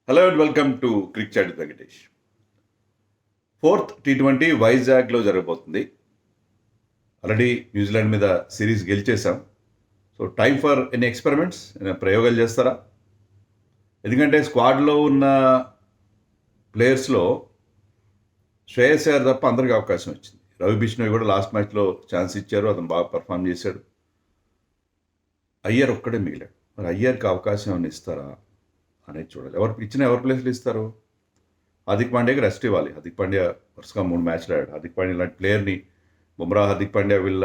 Hello and welcome to Cric Chat Venkatesh. Fourth T వైజాగ్లో జరగబోతుంది. Already న్యూజిలాండ్ మీద సిరీస్ గెలిచేసాం. So time for any experiments, ప్రయోగాలు చేస్తారా? ఎందుకంటే స్క్వాడ్లో ఉన్న ప్లేయర్స్లో శ్రేయస్ అయ్యర్ తప్ప అందరికీ అవకాశం వచ్చింది. రవి బిష్ణోయ్ కూడా లాస్ట్ మ్యాచ్లో ఛాన్స్ ఇచ్చారు, అతను బాగా పర్ఫామ్ చేశాడు. అయ్యర్ ఒక్కడే మిగిలాడు. మరి అయ్యర్కి అవకాశం ఏమైనా ఇస్తారా అనేది చూడాలి. ఎవరి ప్లేస్లు ఇస్తారు? హార్దిక్ పాండ్యాకి రెస్ట్ ఇవ్వాలి. హార్దిక్ పాండ్యా వరుసగా 3 మ్యాచ్లు ఆడాడు. హార్దిక్ పాండ్యా లాంటి ప్లేయర్ని, బుమ్రా, హార్దిక్ పాండ్యా వీళ్ళ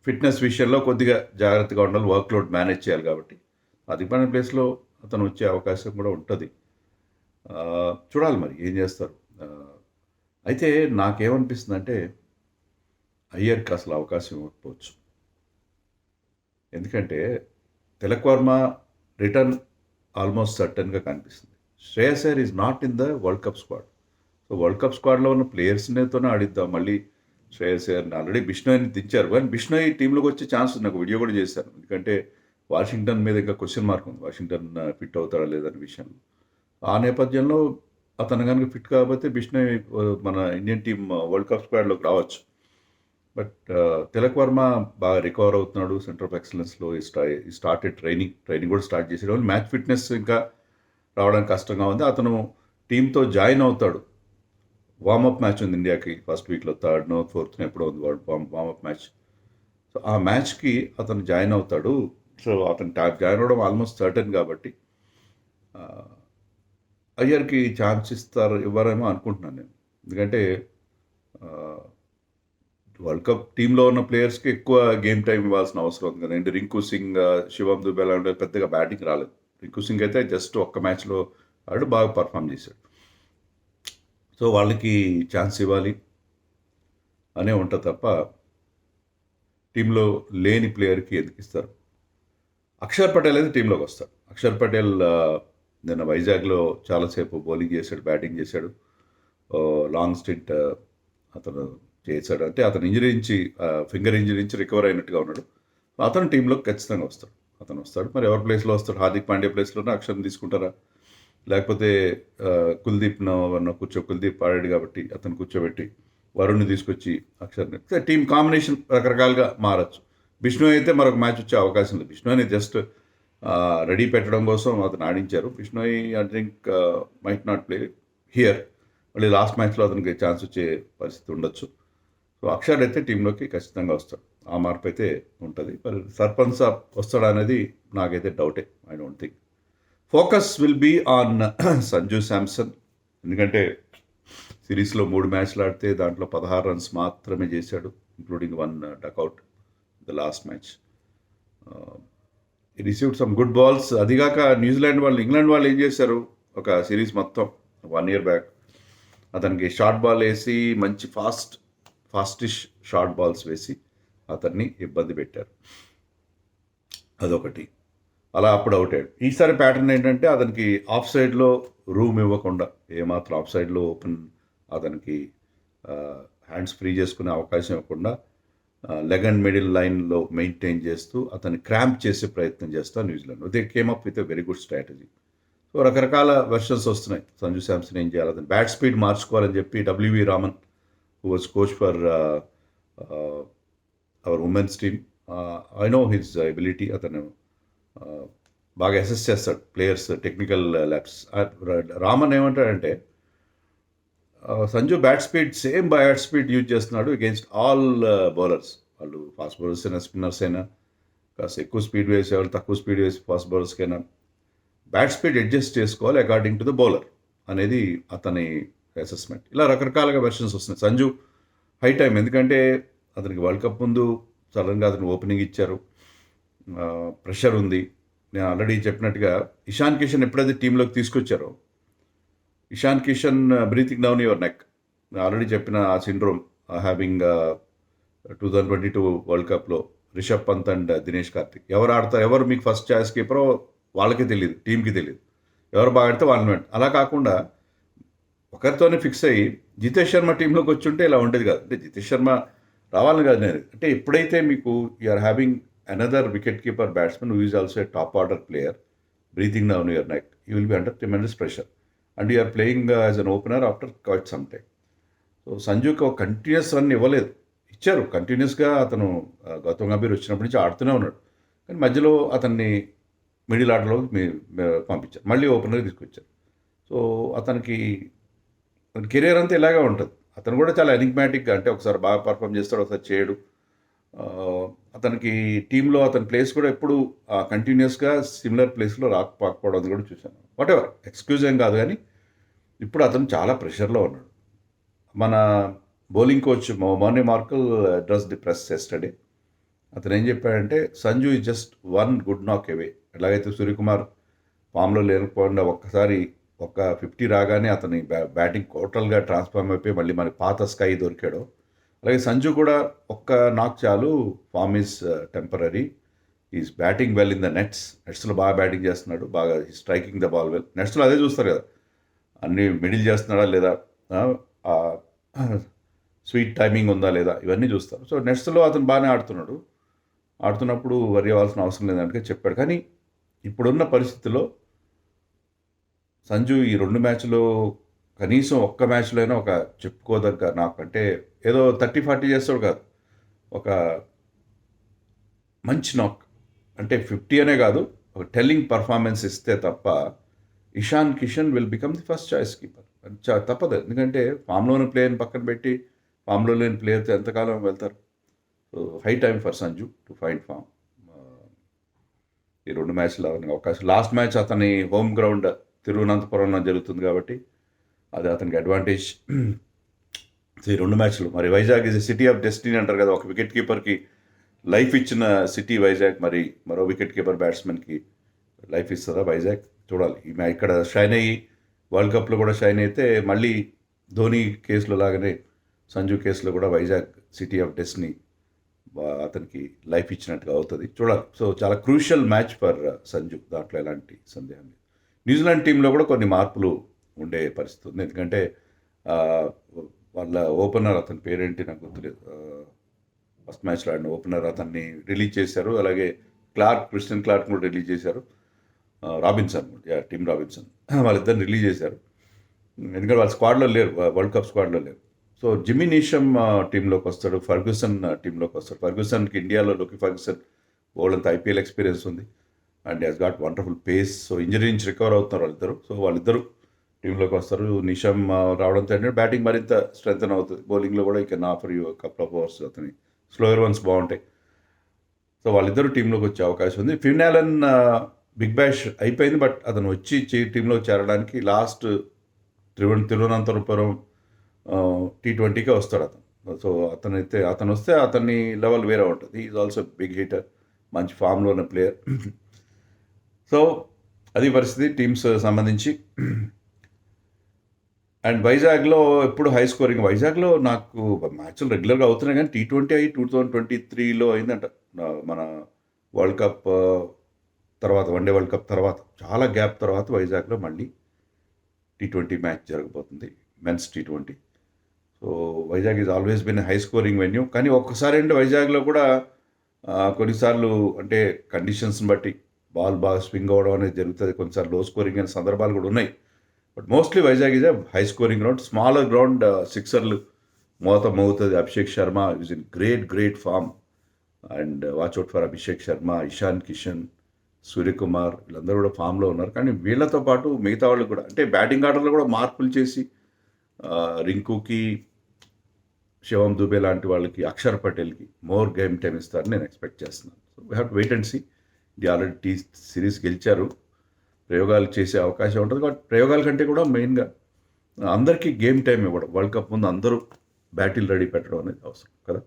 ఫిట్నెస్ విషయంలో కొద్దిగా జాగ్రత్తగా ఉండాలి, వర్క్లోడ్ మేనేజ్ చేయాలి. కాబట్టి హార్దిక్ పాండ్యా ప్లేస్లో అతను వచ్చే అవకాశం కూడా ఉంటుంది. చూడాలి మరి ఏం చేస్తారు. అయితే నాకేమనిపిస్తుంది అంటే అయ్యర్కి అసలు అవకాశం ఇవ్వకపోవచ్చు. ఎందుకంటే తిలక్ వర్మ రిటర్న్ ఆల్మోస్ట్ సర్టన్గా కనిపిస్తుంది. Shreyas Iyer is not in the world cup squad. So world cup స్క్వాడ్లో ఉన్న ప్లేయర్స్తోనే ఆడిద్దాం. మళ్ళీ శ్రేయస్ అయ్యర్ని ఆల్రెడీ బిష్నోయ్ని దించారు, కానీ బిష్నోయ్ టీంలోకి వచ్చే ఛాన్స్ ఉంది. నాకు వీడియో కూడా చేశాను. ఎందుకంటే వాషింగ్టన్ మీద ఇంకా క్వశ్చన్ మార్క్ ఉంది, వాషింగ్టన్ ఫిట్ అవుతాడా లేదనే విషయంలో. ఆ నేపథ్యంలో అతను కనుక ఫిట్ కాకపోతే బిష్నోయ్ మన ఇండియన్ టీం వరల్డ్ కప్ స్క్వాడ్లోకి రావచ్చు. బట్ తిలక్ వర్మ బాగా రికవర్ అవుతున్నాడు. సెంటర్ ఆఫ్ ఎక్సలెన్స్లో స్టార్టెడ్ ట్రైనింగ్ కూడా స్టార్ట్ చేసాడు. మ్యాచ్ ఫిట్నెస్ ఇంకా రావడానికి కష్టంగా ఉంది. అతను టీంతో జాయిన్ అవుతాడు. వార్మప్ మ్యాచ్ ఉంది ఇండియాకి ఫస్ట్ వీక్లో, 3rd, 4th ఎప్పుడో ఉంది వార్మప్ మ్యాచ్. సో ఆ మ్యాచ్కి అతను జాయిన్ అవుతాడు. సో అతను జాయిన్ అవ్వడం ఆల్మోస్ట్ సర్టన్. కాబట్టి అయ్యర్కి ఛాన్స్ ఇవ్వరేమో అనుకుంటున్నాను నేను. ఎందుకంటే వరల్డ్ కప్ టీంలో ఉన్న ప్లేయర్స్కి ఎక్కువ గేమ్ టైం ఇవ్వాల్సిన అవసరం ఉంది కదండి. రింకు సింగ్, శివం దుబే లాంటి పెద్దగా బ్యాటింగ్ రాలేదు. రింకు సింగ్ అయితే జస్ట్ ఒక్క మ్యాచ్లో ఆడు బాగా పర్ఫామ్ చేశాడు. సో వాళ్ళకి ఛాన్స్ ఇవ్వాలి అనే ఉంటుంది తప్ప టీంలో లేని ప్లేయర్కి ఎందుకు ఇస్తారు? అక్షర్ పటేల్ అయితే టీంలోకి వస్తాడు. అక్షర్ పటేల్ నిన్న వైజాగ్లో చాలాసేపు బౌలింగ్ చేశాడు, బ్యాటింగ్ చేశాడు. లాంగ్ స్టింట్ అతను చేశాడు. అంటే అతను ఫింగర్ ఇంజరీ నుంచి రికవర్ అయినట్టుగా ఉన్నాడు. అతను టీంలోకి ఖచ్చితంగా వస్తాడు. మరి ఎవరి ప్లేస్లో వస్తాడు? హార్దిక్ పాండ్యా ప్లేస్లోనే అక్షర్ని తీసుకుంటారా? లేకపోతే కుల్దీప్ ఆడాడు కాబట్టి అతను కూర్చోబెట్టి వరుణ్ని తీసుకొచ్చి అక్షర్ని, టీం కాంబినేషన్ రకరకాలుగా మారచ్చు. బిష్ణు అయితే మరొక మ్యాచ్ వచ్చే అవకాశం ఉంది. బిష్ణుని జస్ట్ రెడీ పెట్టడం కోసం అతను ఆడించారు. Bishnoi I think might not play here. మళ్ళీ లాస్ట్ మ్యాచ్లో అతనికి ఛాన్స్ వచ్చే పరిస్థితి ఉండొచ్చు. సో అక్షర్ అయితే టీంలోకి ఖచ్చితంగా వస్తాడు. ఆ మార్పు అయితే ఉంటుంది. మరి సర్పంచ్ వస్తాడా అనేది నాకైతే డౌటే. I don't think. Focus will be on Sanju Samson. ఎందుకంటే సిరీస్లో 3 మ్యాచ్లు ఆడితే దాంట్లో 16 రన్స్ మాత్రమే చేశాడు, including 1 duck out the last match. Received some good balls. అదిగాక ఇంగ్లాండ్ వాళ్ళు ఏం చేశారు, ఒక సిరీస్ మొత్తం 1 year బ్యాక్ అతనికి షార్ట్ బాల్ వేసి మంచి ఫాస్టిష్ షార్ట్ బాల్స్ వేసి అతన్ని ఇబ్బంది పెట్టారు. అదొకటి. అలా అప్పుడు అవుట్ అయ్యాడు. ఈసారి ప్యాటర్న్ ఏంటంటే అతనికి ఆఫ్ సైడ్లో రూమ్ ఇవ్వకుండా, ఏమాత్రం ఆఫ్ సైడ్లో ఓపెన్ అతనికి హ్యాండ్స్ ఫ్రీ చేసుకునే అవకాశం ఇవ్వకుండా లెగ్ అండ్ మిడిల్ లైన్లో మెయింటైన్ చేస్తూ అతన్ని క్రాంప్ చేసే ప్రయత్నం చేస్తా New Zealand. They came up with a very good strategy. So రకరకాల వెర్షన్స్ వస్తున్నాయి. సంజు శాంసన్ ఏం చేయాలి, అతను బ్యాట్ స్పీడ్ మార్చుకోవాలని చెప్పి WV Raman, who was coach for our women's team, I know his ability. అతను బాగా అసెస్ చేస్తాడు ప్లేయర్స్ టెక్నికల్ ల్యాబ్స్. రామన్ ఏమంటాడంటే Sanju same bat speed use చేస్తున్నాడు అగేన్స్ట్ ఆల్ బౌలర్స్. వాళ్ళు ఫాస్ట్ బౌలర్స్ అయినా, స్పిన్నర్స్ అయినా, కాస్త ఎక్కువ స్పీడ్ వేసేవాళ్ళు, తక్కువ స్పీడ్ వేసి ఫాస్ట్ బౌలర్స్కైనా బ్యాట్ స్పీడ్ అడ్జస్ట్ చేసుకోవాలి అకార్డింగ్ టు ద బౌలర్ అనేది అతని అసెస్మెంట్. ఇలా రకరకాలుగా వెర్షన్స్ వస్తున్నాయి. సంజు హై టైం, ఎందుకంటే అతనికి వరల్డ్ కప్ ముందు సడన్గా అతను ఓపెనింగ్ ఇచ్చారు, ప్రెషర్ ఉంది. నేను ఆల్రెడీ చెప్పినట్టుగా ఇషాన్ కిషన్ ఎప్పుడైతే టీంలోకి తీసుకొచ్చారో, Ishan Kishan breathing down your neck, already చెప్పిన ఆ సిండ్రోమ్ హ్యావింగ్ 2022 వరల్డ్ కప్లో రిషబ్ పంత్ అండ్ దినేష్ కార్తిక్ ఎవరు ఆడతారు, ఎవరు మీకు ఫస్ట్ ఛాయిస్ కీపరో వాళ్ళకి తెలియదు, టీంకి తెలియదు, ఎవరు బాగా ఆడితే వాళ్ళని. అలా కాకుండా ఒకరితోనే ఫిక్స్ అయ్యి జితేష్ శర్మ టీంలోకి వచ్చి ఉంటే ఇలా ఉండేది కాదు. అంటే జితేష్ శర్మ రావాలని కాదు నేను, అంటే ఎప్పుడైతే మీకు you're having another wicket keeper batsmen who is also a top order player, breathing down your neck, you will be under tremendous pressure and you're playing as an opener after quite some time. So సంజుకి ఒక continuous run ఇవ్వలేదు, ఇచ్చారు కంటిన్యూస్గా. అతను గౌతమ్ గంభీర్ వచ్చినప్పటి నుంచి ఆడుతూనే ఉన్నాడు, కానీ మధ్యలో అతన్ని మిడిల్ ఆర్డర్లో పంపించారు, మళ్ళీ ఓపెనర్గా తీసుకొచ్చారు. సో అతనికి కెరీర్ అంతా ఇలాగే ఉంటుంది. అతను కూడా చాలా ఎనిగ్మాటిక్గా, అంటే ఒకసారి బాగా పర్ఫామ్ చేస్తాడు, ఒకసారి చేయడు. అతనికి టీంలో అతని ప్లేస్ కూడా ఎప్పుడు కంటిన్యూస్గా సిమిలర్ ప్లేస్లో రాకపోవడం అది కూడా చూశాను. వాట్ ఎవర్, ఎక్స్క్యూజ్ ఏం కాదు, కానీ ఇప్పుడు అతను చాలా ప్రెషర్లో ఉన్నాడు. మన బౌలింగ్ కోచ్ మోనీ Morkel address the press yesterday. అతను ఏం చెప్పాడంటే Sanju is just one good knock away. ఎలాగైతే సూర్యకుమార్ ఫామ్లో లేకపోకుండా ఒక్కసారి ఒక 50 రాగానే అతని బ్యాటింగ్ టోటల్గా ట్రాన్స్ఫార్మ్ అయిపోయి మళ్ళీ మనకి పాత స్కై దొరికాడు, అలాగే సంజు కూడా ఒక్క నాక్ చాలు, form is temporary. Is batting well in the నెట్స్లో బాగా బ్యాటింగ్ చేస్తున్నాడు, బాగా స్ట్రైకింగ్ ద బాల్ వెల్. నెట్స్లో అదే చూస్తారు కదా, అన్ని మిడిల్ చేస్తున్నాడా లేదా, స్వీట్ టైమింగ్ ఉందా లేదా, ఇవన్నీ చూస్తారు. సో నెట్స్లో అతను బాగానే ఆడుతున్నప్పుడు వరి అవ్వాల్సిన అవసరం లేదంటే చెప్పాడు. కానీ ఇప్పుడున్న పరిస్థితిలో సంజు ఈ 2 మ్యాచ్లో కనీసం ఒక్క మ్యాచ్లో అయినా ఒక చెప్పుకోదగ్గ, నాకంటే ఏదో 30-40 చేస్తాడు కాదు, ఒక మంచి నాక్ అంటే 50 అనే కాదు, ఒక టెల్లింగ్ పర్ఫార్మెన్స్ ఇస్తే తప్ప Ishan Kishan will become the first choice keeper. తప్పదు, ఎందుకంటే ఫామ్లోని ప్లేయర్ని పక్కన పెట్టి ఫామ్లో లేని ప్లేయర్తో ఎంతకాలం వెళ్తారు. So high time for Sanju to find form. ఈ 2 మ్యాచ్లు అవకాశం. లాస్ట్ మ్యాచ్ అతని హోమ్ గ్రౌండ్ తిరువనంతపురంలో జరుగుతుంది కాబట్టి అది అతనికి అడ్వాంటేజ్. ఈ 2 మ్యాచ్లు మరి Vizag is city of destiny అంటారు కదా, ఒక వికెట్ కీపర్కి లైఫ్ ఇచ్చిన సిటీ వైజాగ్, మరి మరో వికెట్ కీపర్ బ్యాట్స్మెన్కి లైఫ్ ఇస్తుందా వైజాగ్, చూడాలి. ఇక్కడ షైన్ అయ్యి వరల్డ్ కప్లో కూడా షైన్ అయితే మళ్ళీ ధోని కేసులో లాగానే సంజు కేసులో కూడా వైజాగ్ సిటీ ఆఫ్ డెస్టినీ అతనికి లైఫ్ ఇచ్చినట్టుగా అవుతుంది, చూడాలి. సో చాలా క్రూషియల్ మ్యాచ్ ఫర్ సంజు, దాంట్లో ఎలాంటి సందేహం లేదు. న్యూజిలాండ్ టీంలో కూడా కొన్ని మార్పులు ఉండే పరిస్థితి ఉంది, ఎందుకంటే వాళ్ళ ఓపెనర్, అతని పేరేంటి నాకు గుర్తులేదు, ఫస్ట్ మ్యాచ్లో ఆడిన ఓపెనర్ అతన్ని రిలీజ్ చేశారు, అలాగే క్రిస్టియన్ క్లార్క్ కూడా రిలీజ్ చేశారు, రాబిన్సన్, టీమ్ రాబిన్సన్, వాళ్ళిద్దరిని రిలీజ్ చేశారు, ఎందుకంటే వాళ్ళ స్క్వాడ్లో లేరు, వరల్డ్ కప్ స్క్వాడ్లో లేరు. సో జిమ్మీ నీషమ్ టీంలోకి వస్తాడు, ఫర్గ్యూసన్ టీంలోకి వస్తాడు. ఫర్గ్యూసన్కి ఇండియాలో లోకి ఫర్గ్యూసన్ వాళ్ళంతా ఐపీఎల్ ఎక్స్పీరియన్స్ ఉంది and has got wonderful pace. So injury నుంచి రికవర్ అవుతున్నారు వాళ్ళిద్దరు. సో వాళ్ళిద్దరు టీంలోకి వస్తారు. నిషమ్ రావడంతో ఏంటంటే బ్యాటింగ్ మరింత స్ట్రెంగ్తన్ అవుతుంది, బౌలింగ్లో కూడా ఈ can offer you couple of overs, అతని స్లోయర్ వన్స్ బాగుంటాయి. సో వాళ్ళిద్దరు టీంలోకి వచ్చే అవకాశం ఉంది. ఫిన్ అలెన్ బిగ్ బ్యాష్ అయిపోయింది, బట్ అతను వచ్చి టీంలో చేరడానికి లాస్ట్ తిరువనంతపురం T20కే వస్తాడు అతను. సో అతను వస్తే అతని లెవెల్ వేరే ఉంటుంది. ఈజ్ ఆల్సో బిగ్ హిటర్, మంచి ఫామ్లో ఉన్న ప్లేయర్. సో అది పరిస్థితి టీమ్స్ సంబంధించి. అండ్ వైజాగ్లో ఎప్పుడు హై స్కోరింగ్, వైజాగ్లో నాకు మ్యాచ్లు రెగ్యులర్గా అవుతున్నాయి, కానీ T20 అయ్యి 2023లో అయిందంట, మన వరల్డ్ కప్ తర్వాత, వన్డే వరల్డ్ కప్ తర్వాత చాలా గ్యాప్ తర్వాత వైజాగ్లో మళ్ళీ T20 మ్యాచ్ జరగబోతుంది, men's T20. So Vizag is always bin high scoring venue. కానీ ఒక్కసారి అంటే వైజాగ్లో కూడా కొన్నిసార్లు అంటే కండిషన్స్ని బట్టి బాల్ బాగా స్వింగ్ అవ్వడం అనేది జరుగుతుంది, కొన్నిసార్లు లో స్కోరింగ్ అనే సందర్భాలు కూడా ఉన్నాయి. But mostly Vizag is a high scoring ground, smaller ground, సిక్సర్లు మోగుతుంది. Abhishek Sharma is in great form and watch out for Abhishek Sharma, Ishan Kishan, Suryakumar, వీళ్ళందరూ కూడా ఫామ్లో ఉన్నారు. కానీ వీళ్ళతో పాటు మిగతా వాళ్ళు కూడా అంటే బ్యాటింగ్ ఆర్డర్లో కూడా మార్పులు చేసి రింకుకి, శివం దుబే లాంటి వాళ్ళకి, అక్షర్ పటేల్కి మోర్ గేమ్ టైం ఇస్తారని నేను ఎక్స్పెక్ట్ చేస్తున్నాను. So we have to wait and see. ఇది ఆల్రెడీ సిరీస్ గెలిచారు, ప్రయోగాలు చేసే అవకాశం ఉంటుంది. బట్ ప్రయోగాల కంటే కూడా మెయిన్గా అందరికీ గేమ్ టైం ఇవ్వడం, వరల్డ్ కప్ ముందు అందరూ బ్యాటిల్ రెడీ పెట్టడం అనేది అవసరం కదా.